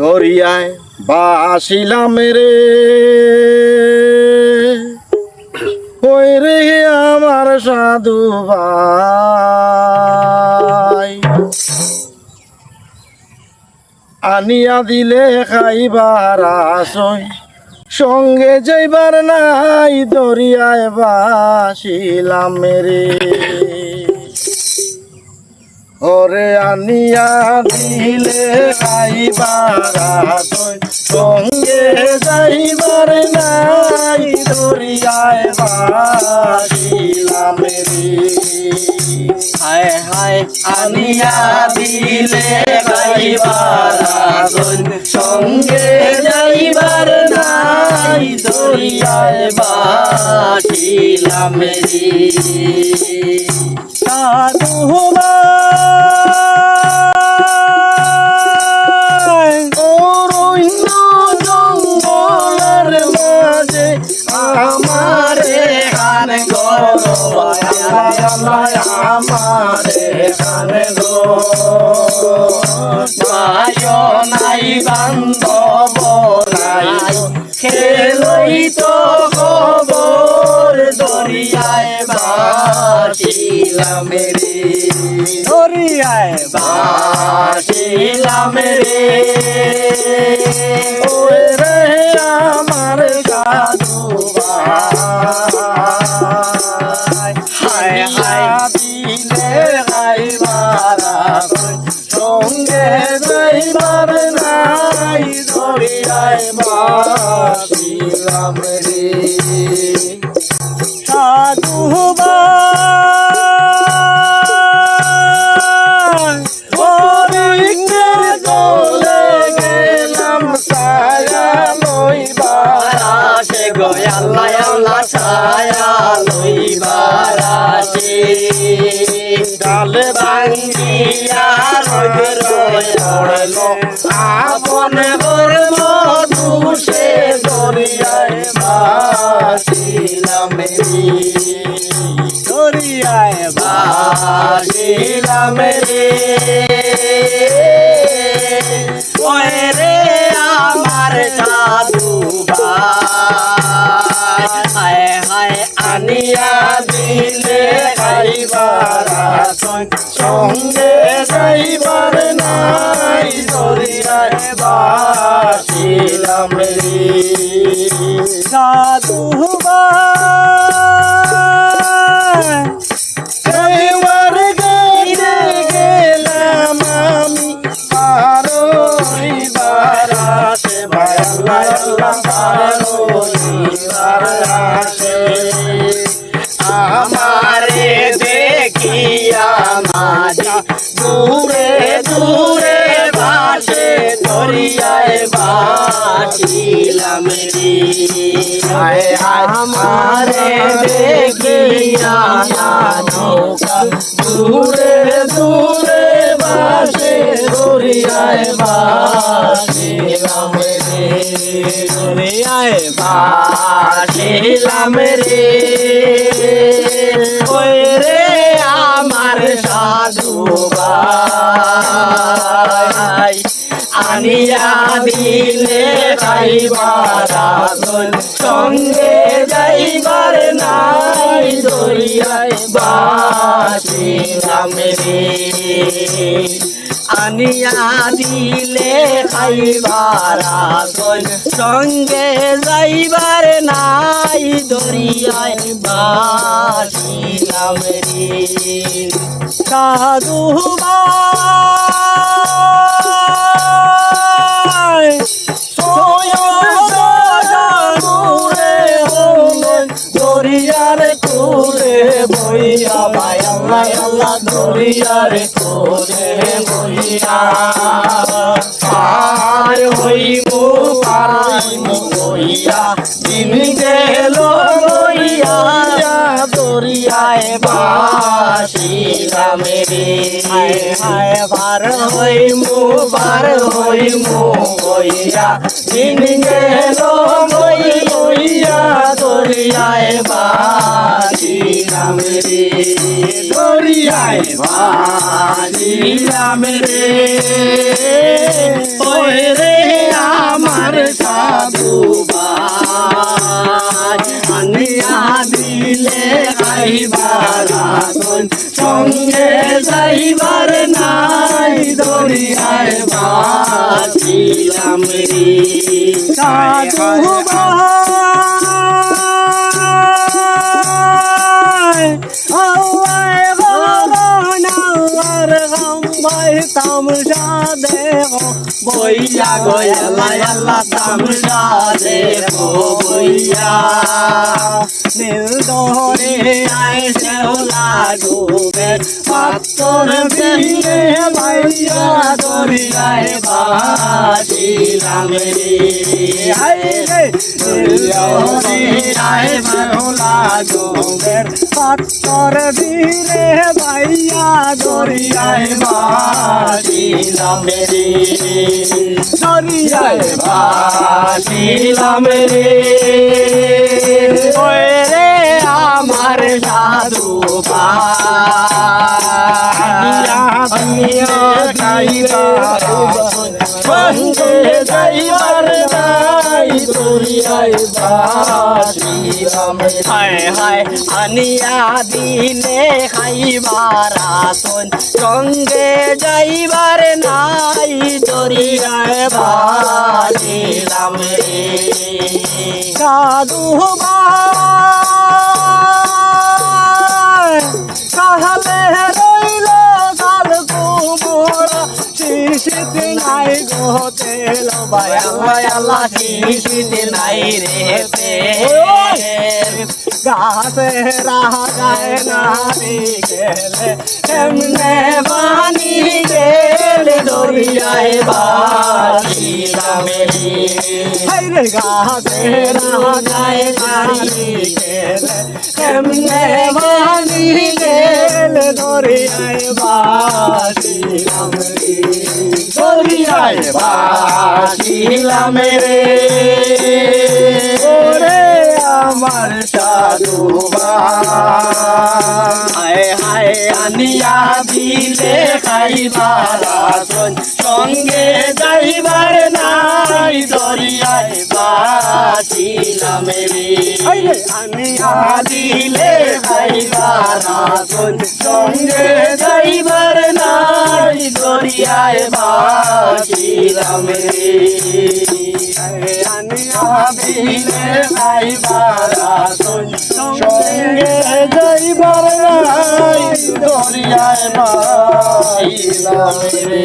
দরিয়ায় বাসিলাম রে, ওই রে আমার সাধু ভাই, আনিয়া দিলে খাইবার আসই, সঙ্গে যাইবার নাই দরিয়ায় বাসিলাম রে। ওরে আনিয়া দিলে খাইবার আসই, সঙ্গে যাইবার নাই দরিয়ায় বাসিলাম রে। হায় হায় আনিয়া দিলে খাইবার আসই, সঙ্গে যাইবার নাই দরিয়ায় বাসিলাম রে। সাধু আমারে খান গো, আমারে খান গো, মায় নাই বান্ধব নাই, খেলই তো খবর দরিয়ায় বাসিলাম রে। দরিয়ায় বাসিলাম রে। ওরে রে আমার সাধু ভাই, হায় হায় দিলে খাইবার আসই, সঙ্গে যাইবার নাই দরিয়ায় বাসিলাম রে। সাধু আল্লাহ আল্লাহ ছায়া লইবার আসে, ডাল ভাঙ্গিয়া রোদ পড়ল আপন গর্ব দুষে দরিয়ায় বাসিলাম রে। দরিয়ায় বাসিলাম রে। ওই রে আমার সাধু ভাই, হায় হায় আনিয়া দিলে খাইবার আসই, সঙ্গে যাইবার নাই দরিয়ায় বাসিলাম রে। সাধু এবার গাইতে গেলাম আমি পার হইবার আসে, ভাই আল্লাহ আল্লাহ পার হইবার আসে। আমারে দেখিয়া মাঝি দূরে দূরে বাসে দরিয়ায় বাসিলাম রে। আমারে দেখিয়া নৌকা দূরে দূরে বাসে দরিয়ায় বাসিলাম রে। দরিয়ায় বাসিলাম রে। ওই রে আমার সাধু ভাই, আনিয়া দিলে খাইবার আসই, সঙ্গে যাইবার নাই দরিয়ায় বাসিলাম রে। আনিয়া দিলে খাইবার আসই, সঙ্গে যাইবার নাই দরিয়ায় বাসিলাম রে। সাধু ভাই দরিয়ার কোলে বইয়া, ভাই আল্লাহ আল্লাহ দরিয়ার কোলে বইয়া, পার হইমু হইয়া দিন গেল লইয়া দরিয়ায় বাসিলাম রে। হায় পার হইমু হইয়া দিন গেল লইয়া দরিয়ায় বাসিলাম রে। দরিয়ায় বাসিলাম রে। ওই রে যাইবার আসন সঙ্গে যাইবার নাই দরিয়ায় ভাসিলাম রে সাধু ভাই আল্লাহ ভগবান আল্লাহর গাম ভাই তামসা দেহ বইয়া গয়ালা আল্লাহ তামসা দেখো বইয়া নীল দহরে আয় শেওলা ডুবে পাত্তর দিলে ভাইয়া দরিয়ায় ভাসিলাম রে হাই রে দরিয়ায় শেওলা ডুবে পাত্তর দিলে ভাইয়া দরিয়ায় ভাসিলাম রে দরিয়ায় ভাসিলাম রে ওরে আমার সাধু সঙ্গে যাইবার নাই দরিয়ায় ভাসিলাম হায় হায় আনিয়া দিলে খাইবার আসন সঙ্গে যাইবার নাই দরিয়ায় ভাসিলাম রে সাধু ভাই কাহালে রইল গাল কুমোড়া শিশিত নাই গো তেল ভাই আল্লাহ আল্লাহ শিশিতে নাই রে গাছে রাহা যায় না গেলে এমনে বানি গেলে দরিয়ায় ভাসিলাম রে হাইরে গাছে রাহা যায় না গেলে এমনে বানি গেলে দরিয়ায় ভাসিলাম রে দরিয়ায় ভাসিলাম রে ওরে আমার সাধু হায় হায় আনিয়া দিলে খাইবার আসন সঙ্গে যাইবার নাই দরিয়ায় ভাসিলাম রে হাইরে আনিয়া দিলে খাইবার আসন সঙ্গে যাইবার নাই দরিয়ায় ভাসিলাম রে আনিয়া দিলে খাইবার আসন সঙ্গে যাইবার নাই দরিয়ায় ভাসিলাম রে